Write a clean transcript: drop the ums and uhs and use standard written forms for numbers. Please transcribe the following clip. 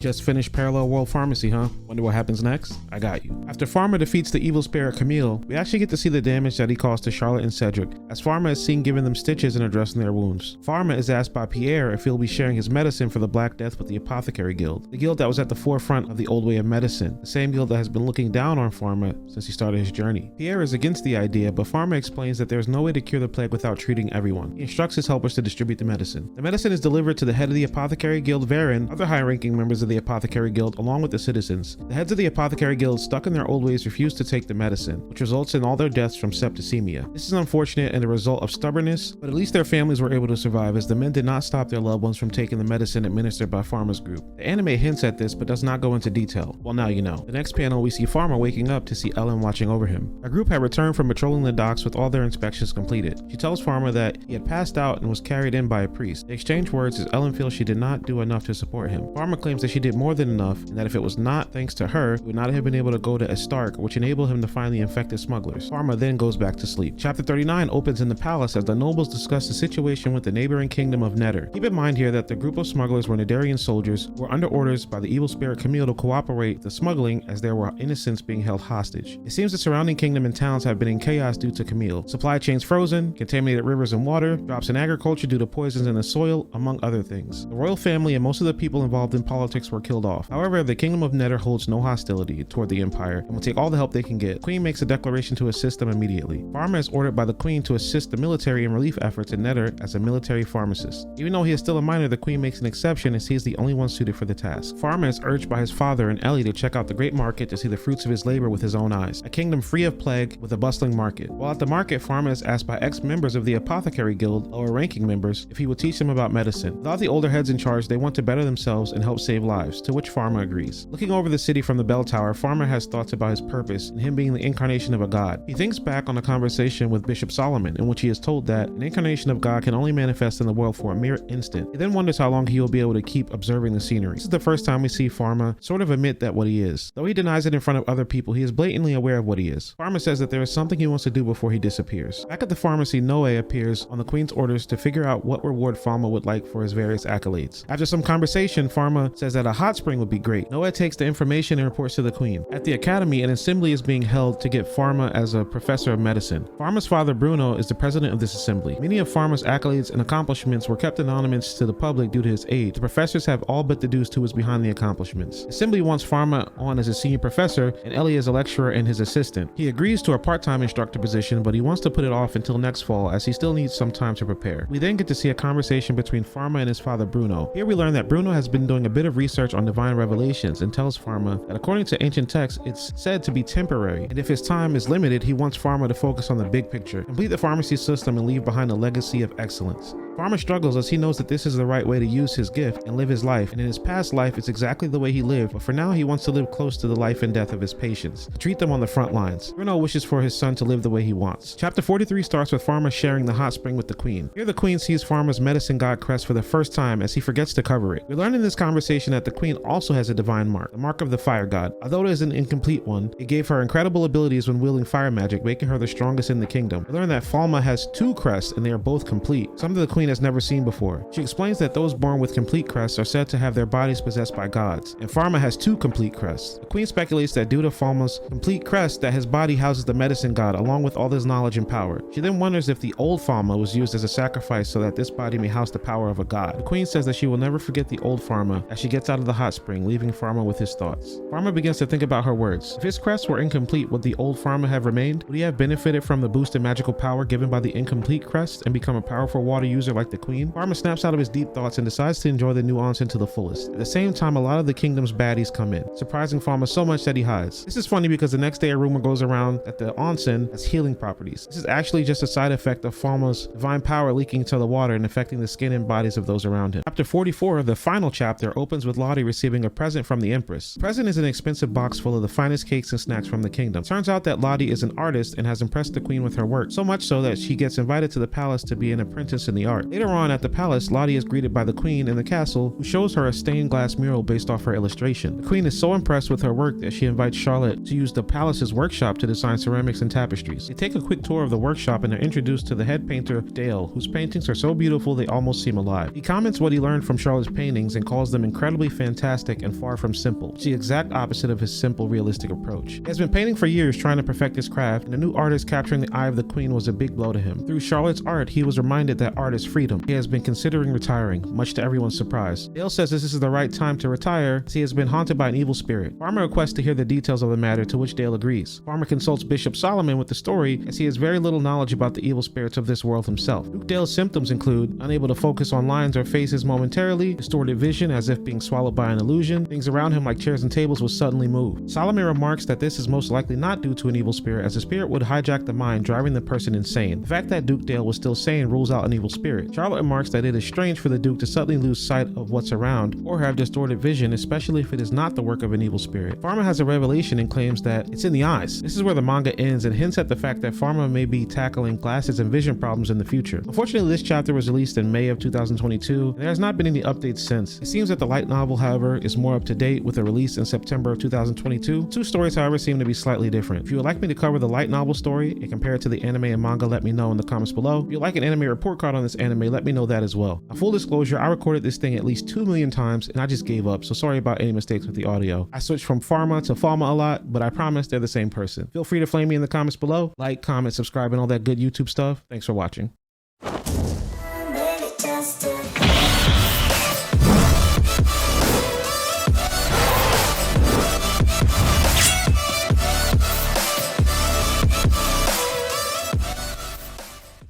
Just finished Parallel World Pharmacy, huh? Wonder what happens next? I got you. After Pharma defeats the evil spirit Camille, we actually get to see the damage that he caused to Charlotte and Cedric, as Pharma is seen giving them stitches and addressing their wounds. Pharma is asked by Pierre if he'll be sharing his medicine for the Black Death with the Apothecary Guild, the guild that was at the forefront of the old way of medicine, the same guild that has been looking down on Pharma since he started his journey. Pierre is against the idea, but Pharma explains that there is no way to cure the plague without treating everyone. He instructs his helpers to distribute the medicine. The medicine is delivered to the head of the Apothecary Guild, Varen, other high-ranking members of the Apothecary Guild, along with the citizens. The heads of the Apothecary Guild, stuck in their old ways, refuse to take the medicine, which results in all their deaths from septicemia. This is unfortunate and the result of stubbornness, but at least their families were able to survive, as the men did not stop their loved ones from taking the medicine administered by Pharma's group. The anime hints at this, but does not go into detail. Well, now you know. The next panel, we see Pharma waking up to see Ellen watching over him. Our group had returned from patrolling the docks with all their inspections completed. She tells Pharma that he had passed out and was carried in by a priest. They exchange words as Ellen feels she did not do enough to support him. Pharma claims that she did more than enough, and that if it was not thanks to her, he would not have been able to go to Astark, which enabled him to find the infected smugglers. Pharma then goes back to sleep. Chapter 39 opens in the palace as the nobles discuss the situation with the neighboring kingdom of Netter. Keep in mind here that the group of smugglers were Nedarian soldiers who were under orders by the evil spirit Camille to cooperate with the smuggling, as there were innocents being held hostage. It seems the surrounding kingdom and towns have been in chaos due to Camille. Supply chains frozen, contaminated rivers and water, drops in agriculture due to poisons in the soil, among other things. The royal family and most of the people involved in politics were killed off. However, the kingdom of Netter holds no hostility toward the empire and will take all the help they can get. The queen makes a declaration to assist them immediately. Pharma is ordered by the queen to assist the military in relief efforts in Netter as a military pharmacist. Even though he is still a minor, the queen makes an exception as he is the only one suited for the task. Pharma is urged by his father and Ellie to check out the great market to see the fruits of his labor with his own eyes, a kingdom free of plague with a bustling market. While at the market, Pharma is asked by ex-members of the Apothecary Guild, lower ranking members, if he would teach them about medicine. Without the older heads in charge, they want to better themselves and help save lives, to which Pharma agrees. Looking over the city from the bell tower, Pharma has thoughts about his purpose and him being the incarnation of a god. He thinks back on a conversation with Bishop Solomon, in which he is told that an incarnation of God can only manifest in the world for a mere instant. He then wonders how long he will be able to keep observing the scenery. This is the first time we see Pharma sort of admit that what he is. Though he denies it in front of other people, he is blatantly aware of what he is. Pharma says that there is something he wants to do before he disappears. Back at the pharmacy, Noe appears on the queen's orders to figure out what reward Pharma would like for his various accolades. After some conversation, Pharma says that a hot spring would be great. Noe takes the information and reports to the queen. At the academy, an assembly is being held to get Pharma as a professor of medicine. Pharma's father, Bruno, is the president of this assembly. Many of Pharma's accolades and accomplishments were kept anonymous to the public due to his age. The professors have all but deduced who is behind the accomplishments. The assembly wants Pharma on as a senior professor and Ellie as a lecturer and his assistant. He agrees to a part-time instructor position, but he wants to put it off until next fall as he still needs some time to prepare. We then get to see a conversation between Pharma and his father, Bruno. Here we learn that Bruno has been doing a bit of research on divine revelations and tells Pharma that according to ancient texts, it's said to be temporary, and if his time is limited, he wants Pharma to focus on the big picture, complete the pharmacy system, and leave behind a legacy of excellence. Pharma struggles as he knows that this is the right way to use his gift and live his life, and in his past life it's exactly the way he lived, but for now he wants to live close to the life and death of his patients, to treat them on the front lines. Bruno wishes for his son to live the way he wants. Chapter 43 starts with Pharma sharing the hot spring with the queen. Here the queen sees Pharma's medicine god crest for the first time as he forgets to cover it. We learn in this conversation that the queen also has a divine mark, the mark of the fire god. Although it is an incomplete one, it gave her incredible abilities when wielding fire magic, making her the strongest in the kingdom. We learn that Pharma has two crests and they are both complete, something the queen has never seen before. She explains that those born with complete crests are said to have their bodies possessed by gods, and Pharma has two complete crests. The queen speculates that due to Pharma's complete crest that his body houses the medicine god along with all his knowledge and power. She then wonders if the old Pharma was used as a sacrifice so that this body may house the power of a god. The queen says that she will never forget the old Pharma as she gets out of the hot spring, leaving Pharma with his thoughts. Pharma begins to think about her words. If his crests were incomplete, would the old Pharma have remained? Would he have benefited from the boosted magical power given by the incomplete crest and become a powerful water user like the queen? Pharma snaps out of his deep thoughts and decides to enjoy the new onsen to the fullest. At the same time, a lot of the kingdom's baddies come in, surprising Pharma so much that he hides. This is funny because the next day a rumor goes around that the onsen has healing properties. This is actually just a side effect of Pharma's divine power leaking into the water and affecting the skin and bodies of those around him. Chapter 44, the final chapter, opens with Lottie receiving a present from the Empress. The present is an expensive box full of the finest cakes and snacks from the kingdom. Turns out that Lottie is an artist and has impressed the queen with her work, so much so that she gets invited to the palace to be an apprentice in the art. Later on at the palace, Lottie is greeted by the queen in the castle, who shows her a stained glass mural based off her illustration. The queen is so impressed with her work that she invites Charlotte to use the palace's workshop to design ceramics and tapestries. They take a quick tour of the workshop and are introduced to the head painter, Dale, whose paintings are so beautiful they almost seem alive. He comments what he learned from Charlotte's paintings and calls them incredibly fantastic and far from simple. It's the exact opposite of his simple, realistic approach. He has been painting for years trying to perfect his craft, and the new artist capturing the eye of the queen was a big blow to him. Through Charlotte's art, he was reminded that art is freedom. He has been considering retiring, much to everyone's surprise. Dale says this is the right time to retire, as he has been haunted by an evil spirit. Farmer requests to hear the details of the matter, to which Dale agrees. Farmer consults Bishop Solomon with the story, as he has very little knowledge about the evil spirits of this world himself. Duke Dale's symptoms include unable to focus on lines or faces momentarily, distorted vision as if being swallowed by an illusion, things around him like chairs and tables will suddenly move. Solomon remarks that this is most likely not due to an evil spirit, as the spirit would hijack the mind, driving the person insane. The fact that Duke Dale was still sane rules out an evil spirit. Charlotte remarks that it is strange for the Duke to suddenly lose sight of what's around or have distorted vision, especially if it is not the work of an evil spirit. Pharma has a revelation and claims that it's in the eyes. This is where the manga ends and hints at the fact that Pharma may be tackling glasses and vision problems in the future. Unfortunately, this chapter was released in May of 2022, and there has not been any updates since. It seems that the light novel, however, is more up to date with a release in September of 2022. Two stories, however, seem to be slightly different. If you would like me to cover the light novel story and compare it to the anime and manga, let me know in the comments below. If you'd like an anime report card on this anime, let me know that as well. Now, full disclosure, I recorded this thing at least 2 million times and I just gave up, so sorry about any mistakes with the audio. I switched from Pharma to Falma a lot, but I promise they're the same person. Feel free to flame me in the comments below. Like, comment, subscribe, and all that good YouTube stuff. Thanks for watching.